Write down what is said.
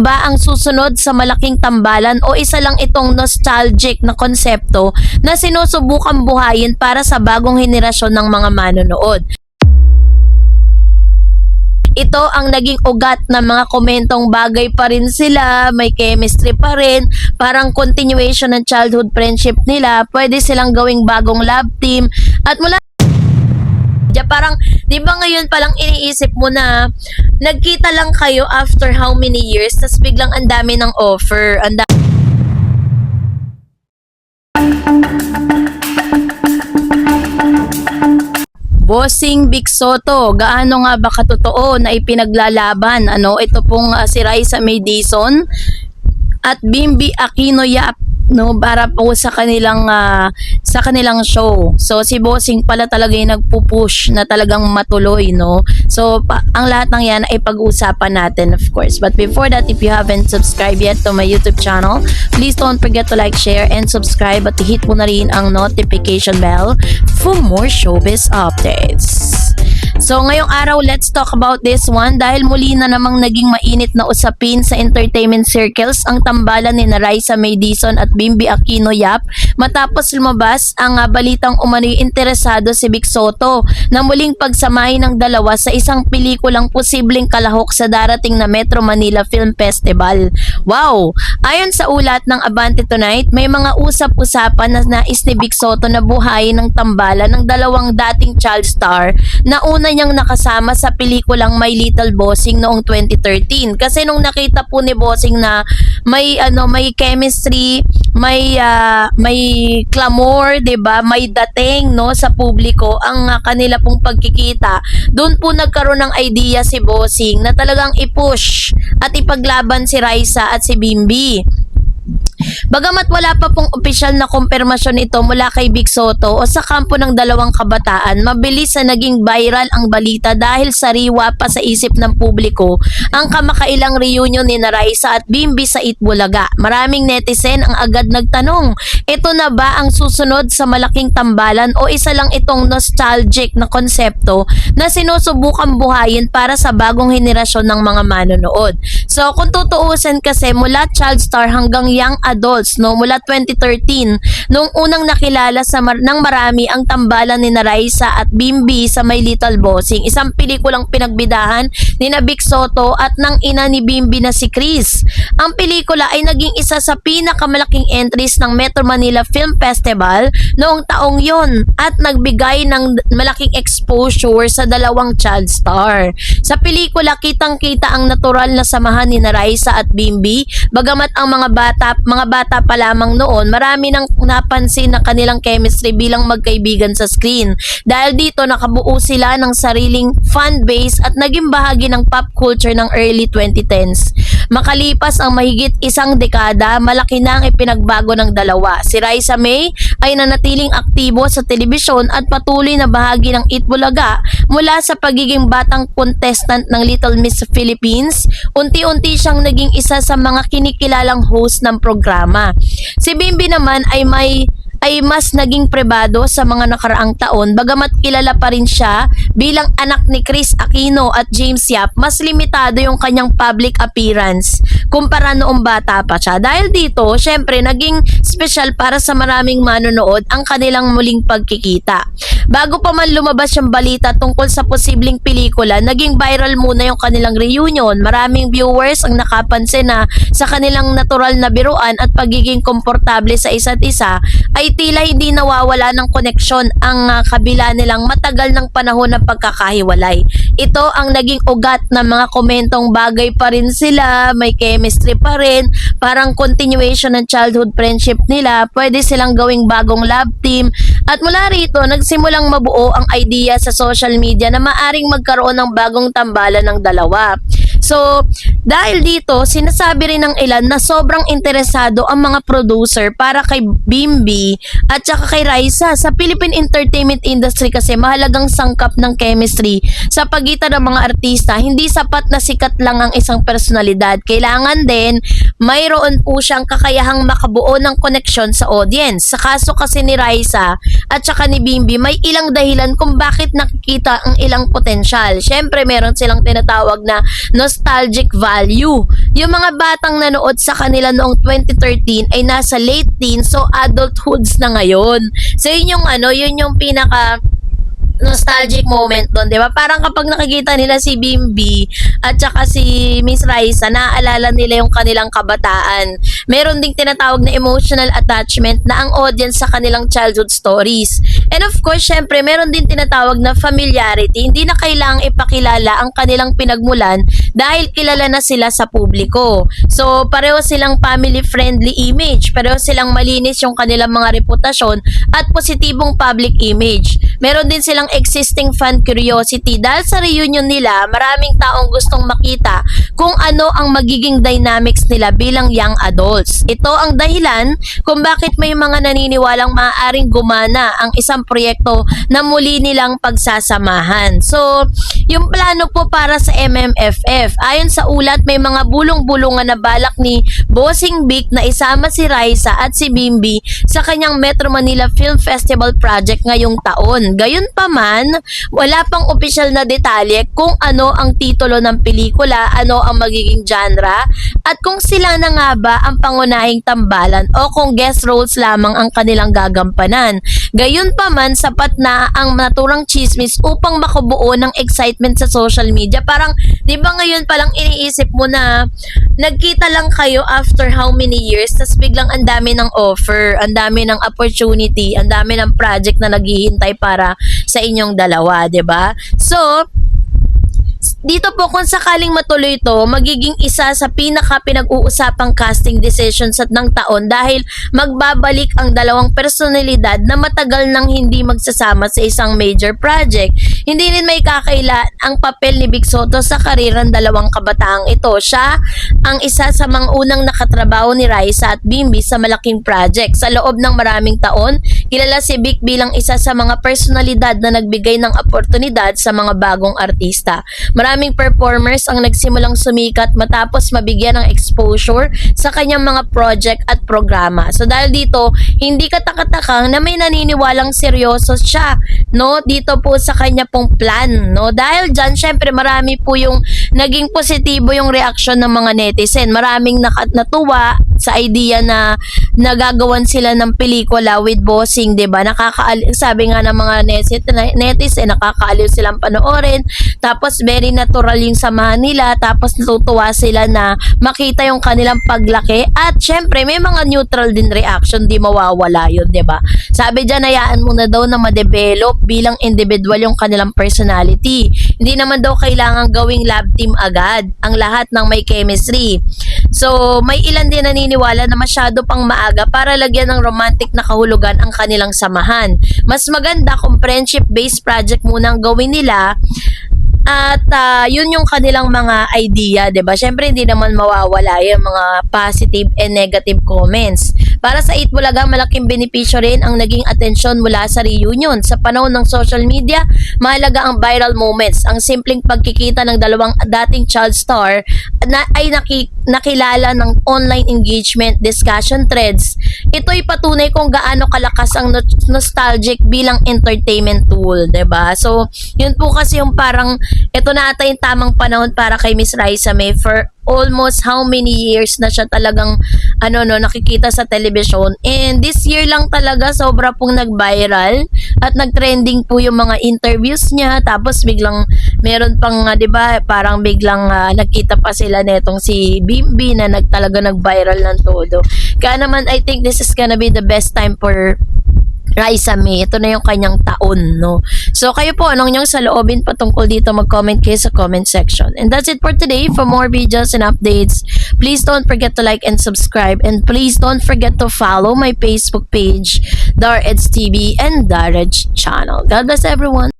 Ba ang susunod sa malaking tambalan o isa lang itong nostalgic na konsepto na sinusubukang buhayin para sa bagong henerasyon ng mga manonood? Ito ang naging ugat ng mga komentong bagay pa rin sila, may chemistry pa rin, parang continuation ng childhood friendship nila, pwede silang gawing bagong love team at mula parang, di ba ngayon palang iniisip mo na nagkita lang kayo after how many years, tas biglang ang dami ng offer, Bossing Vic Soto, gaano nga ba katotoo na ipinaglalaban ito pong si Raisa May Dizon at Bimby Aquino Yap para po sa kanilang show. So si Bossing pala talaga yung nagpupush na talagang matuloy, no? So ang lahat ng yan ay pag-uusapan natin, of course. But before that, if you haven't subscribed yet to my YouTube channel, please don't forget to like, share, and subscribe at hit mo na rin ang notification bell for more showbiz updates. So ngayong araw, let's talk about this one dahil muli na namang naging mainit na usapin sa entertainment circles ang tambalan ni Raisa May Dizon at Bimby Aquino Yap matapos lumabas ang balitang umano'y interesado si Vic Soto na muling pagsamahin ng dalawa sa isang pelikulang posibleng kalahok sa darating na Metro Manila Film Festival. Wow! Ayon sa ulat ng Abante Tonight, may mga usap-usapan na nais ni Vic Soto na buhayin ng tambalan ng dalawang dating child star na una niyang nakasama sa pelikulang My Little Bossing noong 2013. Kasi nung nakita po ni Bossing na may chemistry, may clamor, 'di ba? May dating sa publiko ang kanila pong pagkikita. Doon po nagkaroon ng idea si Bossing na talagang i-push at ipaglaban si Raisa at si Bimby. Bagamat wala pa pong opisyal na kumpirmasyon ito mula kay Vic Soto o sa kampo ng dalawang kabataan, mabilis na naging viral ang balita dahil sariwa pa sa isip ng publiko ang kamakailang reunion ni Raisa at Bimby sa Itbulaga. Maraming netizen ang agad nagtanong, ito na ba ang susunod sa malaking tambalan o isa lang itong nostalgic na konsepto na sinusubukang buhayin para sa bagong henerasyon ng mga manonood? So kung tutuusin kasi mula child star hanggang young adults, mula 2013 nung unang nakilala ng marami ang tambalan ni Raisa at Bimby sa My Little Bossing, isang pelikulang pinagbidahan ni Vic Soto at ng ina ni Bimby na si Chris. Ang pelikula ay naging isa sa pinakamalaking entries ng Metro Manila Film Festival noong taong yon at nagbigay ng malaking exposure sa dalawang child star. Sa pelikula, kitang-kita ang natural na samahan ni Raisa at Bimby, bagamat ang mga bata pa lamang noon, marami nang napansin na kanilang chemistry bilang magkaibigan sa screen. Dahil dito nakabuo sila ng sariling fan base at naging bahagi ng pop culture ng early 2010s. Makalipas ang mahigit isang dekada, malaki na ang ipinagbago ng dalawa. Si Raisa May ay nanatiling aktibo sa telebisyon at patuloy na bahagi ng Itbulaga mula sa pagiging batang contestant ng Little Miss Philippines. Unti-unti siyang naging isa sa mga kinikilalang host ng programa. Si Bimby naman ay mas naging pribado sa mga nakaraang taon, bagamat kilala pa rin siya bilang anak ni Chris Aquino at James Yap. Mas limitado yung kanyang public appearance kumpara noong bata pa siya. Dahil dito, syempre naging special para sa maraming manonood ang kanilang muling pagkikita. Bago pa man lumabas yung balita tungkol sa posibleng pelikula, naging viral muna yung kanilang reunion. Maraming viewers ang nakapansin na sa kanilang natural na biruan at pagiging komportable sa isa't isa ay tila hindi nawawala ng koneksyon ang kabila nilang matagal ng panahon ng pagkakahiwalay. Ito ang naging ugat ng mga komentong bagay pa rin sila, may chemistry pa rin, parang continuation ng childhood friendship nila, pwede silang gawing bagong love team. At mula rito, nagsimulang mabuo ang idea sa social media na maaring magkaroon ng bagong tambalan ng dalawa. So, dahil dito, sinasabi rin ng ilan na sobrang interesado ang mga producer para kay Bimby at saka kay Raisa. Sa Philippine entertainment industry kasi mahalagang sangkap ng chemistry sa pagitan ng mga artista. Hindi sapat na sikat lang ang isang personalidad. Kailangan din mayroon po siyang kakayahang makabuo ng koneksyon sa audience. Sa kaso kasi ni Raisa at saka ni Bimby, may ilang dahilan kung bakit nakikita ang ilang potensyal. Syempre, meron silang tinatawag na nostalgic value. Yung mga batang nanood sa kanila noong 2013 ay nasa late teens, so adulthoods na ngayon. So yun yung yun yung pinaka nostalgic moment doon, 'di ba? Parang kapag nakikita nila si Bimbi at saka si Miss Raisa, naaalala nila yung kanilang kabataan. Meron ding tinatawag na emotional attachment na ang audience sa kanilang childhood stories. And of course, syempre, meron din tinatawag na familiarity. Hindi na kailangang ipakilala ang kanilang pinagmulan dahil kilala na sila sa publiko. So, pareho silang family-friendly image. Pareho silang malinis yung kanilang mga reputasyon at positibong public image. Meron din silang existing fan curiosity. Dahil sa reunion nila, maraming taong gustong makita kung ano ang magiging dynamics nila bilang young adults. Ito ang dahilan kung bakit may mga naniniwalang maaaring gumana ang isang proyekto na muli nilang pagsasamahan. So, yung plano po para sa MMFF, ayon sa ulat, may mga bulong-bulungan na balak ni Bossing Vic na isama si Raisa at si Bimbi sa kanyang Metro Manila Film Festival project ngayong taon. Gayunpaman, wala pang opisyal na detalye kung ano ang titulo ng pelikula, ano ang magiging genre, at kung sila na nga ba ang pangunahing tambalan o kung guest roles lamang ang kanilang gagampanan. Gayunpaman, sapat na ang naturang chismis upang makabuo ng excitement sa social media. Parang, di ba ngayon palang iniisip mo na nagkita lang kayo after how many years, tas biglang ang dami ng offer, ang dami ng opportunity, ang dami ng project na naghihintay para sa inyong dalawa, 'di ba? So, dito po kung sakaling matuloy ito, magiging isa sa pinaka pinag-uusapang casting decisions at ng taon dahil magbabalik ang dalawang personalidad na matagal nang hindi magsasama sa isang major project. Hindi rin may kakaila ang papel ni Vic Soto sa karera ng dalawang kabataang ito. Siya ang isa sa mga unang nakatrabaho ni Raisa at Bimbi sa malaking project. Sa loob ng maraming taon, kilala si Vic bilang isa sa mga personalidad na nagbigay ng oportunidad sa mga bagong artista. Maraming performers ang nagsimulang sumikat matapos mabigyan ng exposure sa kanyang mga project at programa. So dahil dito, hindi katakatakang na may naniniwalang seryoso siya, no, dito po sa kanya pong plan, no. Dahil dyan, syempre marami po yung naging positibo yung reaksyon ng mga netizen. Maraming natuwa sa idea na nagagawan sila ng pelikula with Bossing, 'di ba? Sabi nga ng mga netizen, nakakaaliw silang panoorin. Tapos very natural yung samahan nila, tapos natutuwa sila na makita yung kanilang paglaki, at syempre may mga neutral din reaction, di mawawala yun, di ba? Sabi dyan, hayaan mo na daw na ma-develop bilang individual yung kanilang personality. Hindi naman daw kailangan gawing lab team agad ang lahat ng may chemistry. So, may ilan din naniniwala na masyado pang maaga para lagyan ng romantic na kahulugan ang kanilang samahan. Mas maganda kung friendship-based project muna ang gawin nila. At yun yung kanilang mga idea, 'di ba? Syempre hindi naman mawawala yung mga positive and negative comments. Para sa Itbulaga, malaking benepisyo rin ang naging atensyon mula sa reunion. Sa panahon ng social media, mahalaga ang viral moments. Ang simpleng pagkikita ng dalawang dating child star na ay nakilala ng online engagement, discussion threads. Ito'y patunay kung gaano kalakas ang nostalgic bilang entertainment tool, 'di ba? So, yun po kasi yung parang ito na ata yung tamang panahon para kay Miss Raisa May. For almost how many years na siya talagang nakikita sa television, and this year lang talaga sobra pong nag-viral at nag-trending po yung mga interviews niya. Tapos biglang meron pang 'di ba, parang biglang nagkita pa sila netong si Bimbi na talaga nag-viral ng todo. Kaya naman I think this is gonna be the best time for Raisa May. Ito na yung kanyang taon, no? So, kayo po, anong inyong saloobin patungkol dito? Mag-comment kayo sa comment section. And that's it for today. For more videos and updates, please don't forget to like and subscribe. And please don't forget to follow my Facebook page, Dar Eds TV and Dar Eds channel. God bless everyone.